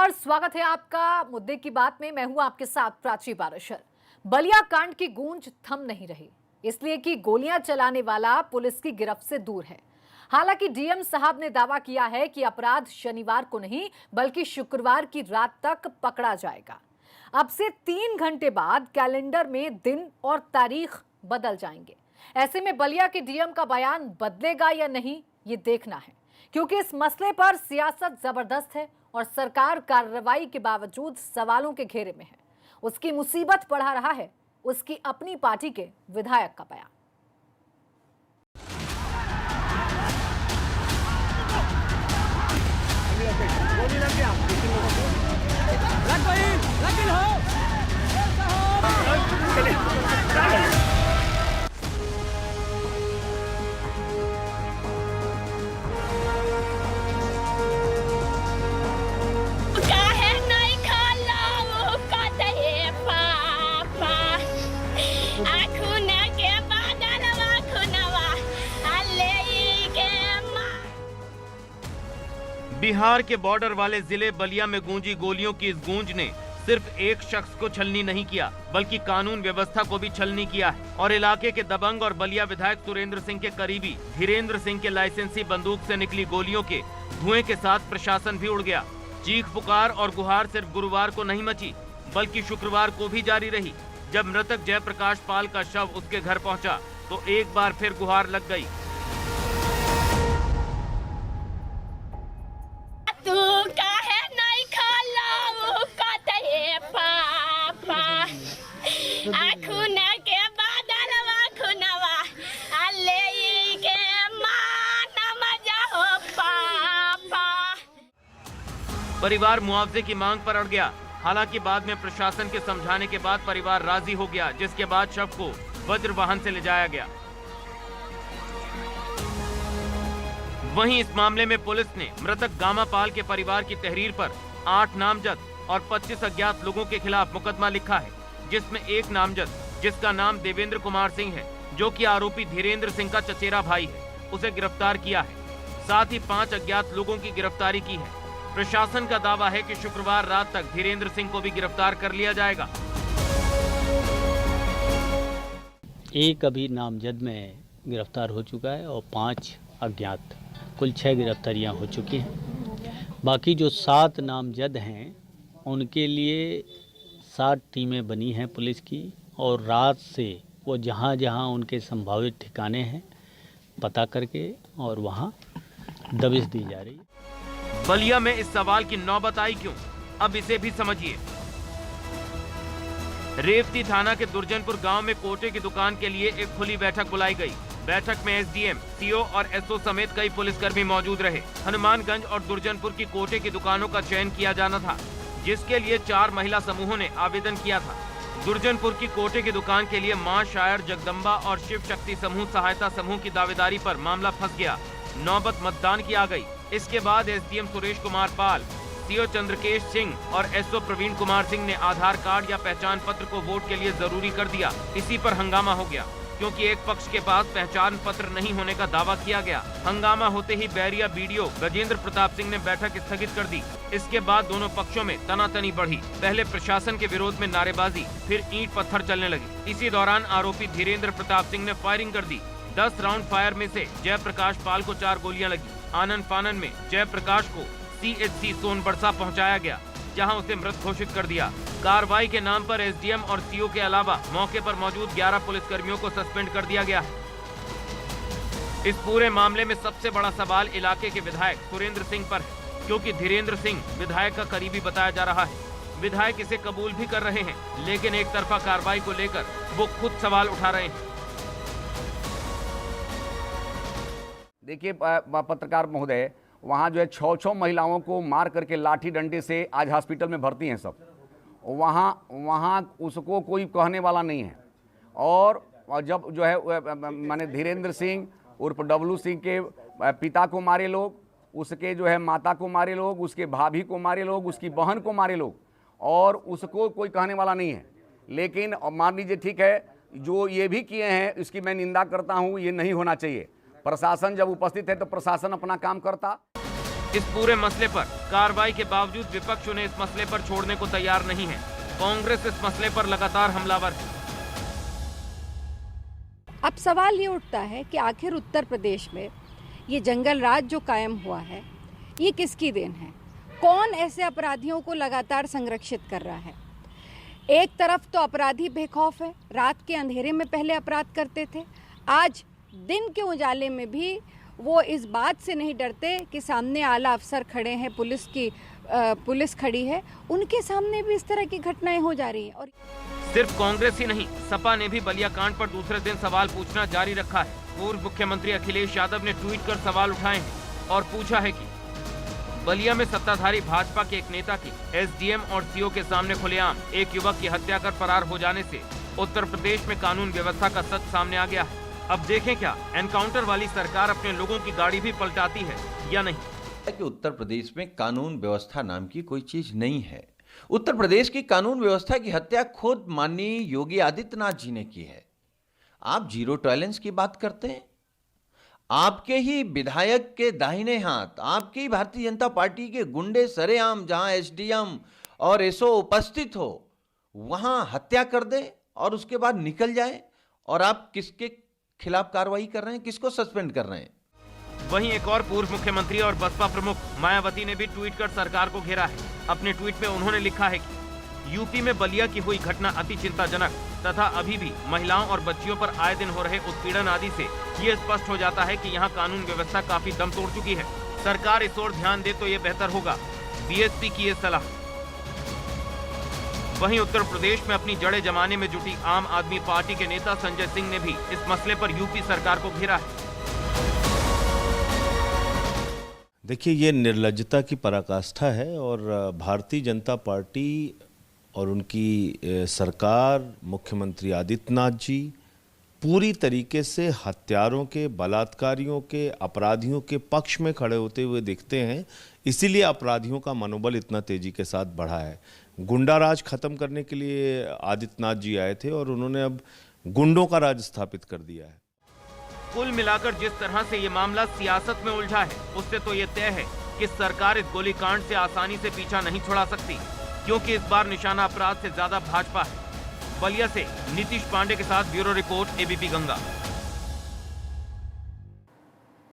नमस्कार, स्वागत है आपका मुद्दे की बात में। मैं हूं आपके साथ प्राची पाराशर। बलिया कांड की गूंज थम नहीं रही, इसलिए कि गोलियां चलाने वाला पुलिस की गिरफ्त से दूर है। हालांकि डीएम साहब ने दावा किया है कि अपराध शनिवार को नहीं बल्कि शुक्रवार की रात तक पकड़ा जाएगा। अब से 3 घंटे बाद कैलेंडर में दिन और तारीख बदल जाएंगे। ऐसे में बलिया के डीएम का बयान बदलेगा या नहीं, ये देखना है, क्योंकि इस मसले पर सियासत जबरदस्त है और सरकार कार्रवाई के बावजूद सवालों के घेरे में है। उसकी मुसीबत बढ़ा रहा है उसकी अपनी पार्टी के विधायक का बयान। बिहार के बॉर्डर वाले जिले बलिया में गूंजी गोलियों की इस गूंज ने सिर्फ एक शख्स को छलनी नहीं किया बल्कि कानून व्यवस्था को भी छलनी किया है। और इलाके के दबंग और बलिया विधायक सुरेंद्र सिंह के करीबी धीरेन्द्र सिंह के लाइसेंसी बंदूक से निकली गोलियों के धुएं के साथ प्रशासन भी उड़ गया। चीख पुकार और गुहार सिर्फ गुरुवार को नहीं मची बल्कि शुक्रवार को भी जारी रही। जब मृतक जयप्रकाश पाल का शव उसके घर पहुंचा तो एक बार फिर गुहार लग गई। परिवार मुआवजे की मांग पर अड़ गया। हालांकि बाद में प्रशासन के समझाने के बाद परिवार राजी हो गया, जिसके बाद शव को वज्र वाहन से ले जाया गया। वहीं इस मामले में पुलिस ने मृतक गामा पाल के परिवार की तहरीर पर 8 नामजद और 25 अज्ञात लोगों के खिलाफ मुकदमा लिखा है, जिसमें एक नामजद जिसका नाम देवेंद्र कुमार सिंह है, जो कि आरोपी धीरेन्द्र सिंह का चचेरा भाई है, उसे गिरफ्तार किया है। साथ ही 5 अज्ञात लोगों की गिरफ्तारी की है। प्रशासन का दावा है कि शुक्रवार रात तक धीरेन्द्र सिंह को भी गिरफ्तार कर लिया जाएगा। एक अभी नामजद में गिरफ्तार हो चुका है और 5 अज्ञात, कुल 6 गिरफ्तारियां हो चुकी हैं। बाकी जो 7 नामजद हैं उनके लिए 7 टीमें बनी हैं पुलिस की, और रात से वो जहां जहां उनके संभावित ठिकाने हैं पता करके और वहां दबिश दी जा रही है। बलिया में इस सवाल की नौबत आई क्यों, अब इसे भी समझिए। रेवती थाना के दुर्जनपुर गांव में कोटे की दुकान के लिए एक खुली बैठक बुलाई गई। बैठक में एसडीएम, सीओ और एसओ समेत कई पुलिसकर्मी मौजूद रहे। हनुमानगंज और दुर्जनपुर की कोटे की दुकानों का चयन किया जाना था, जिसके लिए 4 महिला समूहों ने आवेदन किया था। दुर्जनपुर की कोटे की दुकान के लिए मां शायर जगदम्बा और शिव शक्ति समूह सहायता समूह की दावेदारी पर मामला फंस गया। नौबत मतदान की आ गई। इसके बाद एसडीएम सुरेश कुमार पाल, सीओ चंद्रकेश सिंह और एसओ प्रवीण कुमार सिंह ने आधार कार्ड या पहचान पत्र को वोट के लिए जरूरी कर दिया। इसी पर हंगामा हो गया, क्योंकि एक पक्ष के पास पहचान पत्र नहीं होने का दावा किया गया। हंगामा होते ही बैरिया बीडीओ गजेंद्र प्रताप सिंह ने बैठक स्थगित कर दी। इसके बाद दोनों पक्षों में तनातनी बढ़ी। पहले प्रशासन के विरोध में नारेबाजी, फिर ईंट पत्थर चलने लगी। इसी दौरान आरोपी धीरेन्द्र प्रताप सिंह ने फायरिंग कर दी। 10 राउंड फायर में से जयप्रकाश पाल को 4 गोलियां लगी। आनन फानन में जयप्रकाश को सीएचसी सोनबरसा पहुंचाया गया, जहां उसे मृत घोषित कर दिया। कार्रवाई के नाम पर एसडीएम और सीओ के अलावा मौके पर मौजूद 11 पुलिसकर्मियों को सस्पेंड कर दिया गया है। इस पूरे मामले में सबसे बड़ा सवाल इलाके के विधायक सुरेंद्र सिंह पर है, क्योंकि धीरेन्द्र सिंह विधायक का करीबी बताया जा रहा है। विधायक इसे कबूल भी कर रहे हैं, लेकिन एक तरफा कार्रवाई को लेकर वो खुद सवाल उठा रहे हैं। देखिए पत्रकार महोदय, वहाँ जो है 6 महिलाओं को मार करके लाठी डंडे से आज हॉस्पिटल में भर्ती हैं सब। वहाँ उसको कोई कहने वाला नहीं है। और जब जो है माने धीरेन्द्र सिंह उर्फ डब्लू सिंह के पिता को मारे लोग, उसके जो है माता को मारे लोग, उसके भाभी को मारे लोग, उसकी बहन को मारे लोग, और उसको कोई कहने वाला नहीं है। लेकिन मान लीजिए ठीक है, जो ये भी किए हैं इसकी मैं निंदा करता हूँ, ये नहीं होना चाहिए। प्रशासन जब उपस्थित है तो प्रशासन अपना काम करता। इस पूरे मसले पर कार्रवाई के बावजूद विपक्ष उन्हें इस मसले पर छोड़ने को तैयार नहीं है। कांग्रेस इस मसले पर लगातार हमलावर है। अब सवाल ये उठता है कि आखिर उत्तर प्रदेश में ये जंगल राज जो कायम हुआ है, ये किसकी देन है? कौन ऐसे अपराधियों को लगातार संरक्षित कर रहा है? एक तरफ तो अपराधी बेखौफ है, रात के अंधेरे में पहले अपराध करते थे, आज दिन के उजाले में भी वो इस बात से नहीं डरते कि सामने आला अफसर खड़े हैं, पुलिस खड़ी है, उनके सामने भी इस तरह की घटनाएं हो जा रही हैं। और सिर्फ कांग्रेस ही नहीं, सपा ने भी बलिया कांड पर दूसरे दिन सवाल पूछना जारी रखा है। पूर्व मुख्यमंत्री अखिलेश यादव ने ट्वीट कर सवाल उठाए हैं और पूछा है कि बलिया में सत्ताधारी भाजपा के एक नेता की एसडीएम और सीओ के सामने खुलेआम एक युवक की हत्या कर फरार हो जाने से उत्तर प्रदेश में कानून व्यवस्था का सच सामने आ गया है। अब देखें क्या एनकाउंटर वाली सरकार अपने लोगों की गाड़ी भी पलटाती है या नहीं। कि उत्तर प्रदेश में कानून व्यवस्था नाम की कोई चीज नहीं है। उत्तर प्रदेश की कानून व्यवस्था की हत्या खुद माननीय योगी आदित्यनाथ जी ने की है। आप जीरो टॉलरेंस की बात करते हैं। आपके ही विधायक के दाहिने हाथ, आपकी ही भारतीय जनता पार्टी के गुंडे सरेआम जहां एसडीएम और एसओ उपस्थित हो वहां हत्या कर दे और उसके बाद निकल जाए, और आप किसके खिलाफ कार्रवाई कर रहे हैं, किसको सस्पेंड कर रहे हैं? वहीं एक और पूर्व मुख्यमंत्री और बसपा प्रमुख मायावती ने भी ट्वीट कर सरकार को घेरा है। अपने ट्वीट में उन्होंने लिखा है कि यूपी में बलिया की हुई घटना अति चिंताजनक तथा अभी भी महिलाओं और बच्चियों पर आए दिन हो रहे उत्पीड़न आदि से ये स्पष्ट हो जाता है कि यहाँ कानून व्यवस्था काफी दम तोड़ चुकी है। सरकार इस ओर ध्यान दे तो ये बेहतर होगा, बीएसपी की ये सलाह। वहीं उत्तर प्रदेश में अपनी जड़ें जमाने में जुटी आम आदमी पार्टी के नेता संजय सिंह ने भी इस मसले पर यूपी सरकार को घेरा है। देखिए, ये निर्लज्जता की पराकाष्ठा है और भारतीय जनता पार्टी और उनकी सरकार, मुख्यमंत्री आदित्यनाथ जी पूरी तरीके से हत्यारों के, बलात्कारियों के, अपराधियों के पक्ष में खड़े होते हुए दिखते हैं। इसीलिए अपराधियों का मनोबल इतना तेजी के साथ बढ़ा है। गुंडा राज खत्म करने के लिए आदित्यनाथ जी आए थे और उन्होंने अब गुंडों का राज स्थापित कर दिया है। कुल मिलाकर जिस तरह से ये मामला सियासत में उलझा है, उससे तो ये तय है कि सरकार इस गोलीकांड से आसानी से पीछा नहीं छुड़ा सकती, क्योंकि इस बार निशाना अपराध से ज्यादा भाजपा है। बलिया से नीतीश पांडे के साथ ब्यूरो रिपोर्ट, एबीपी गंगा।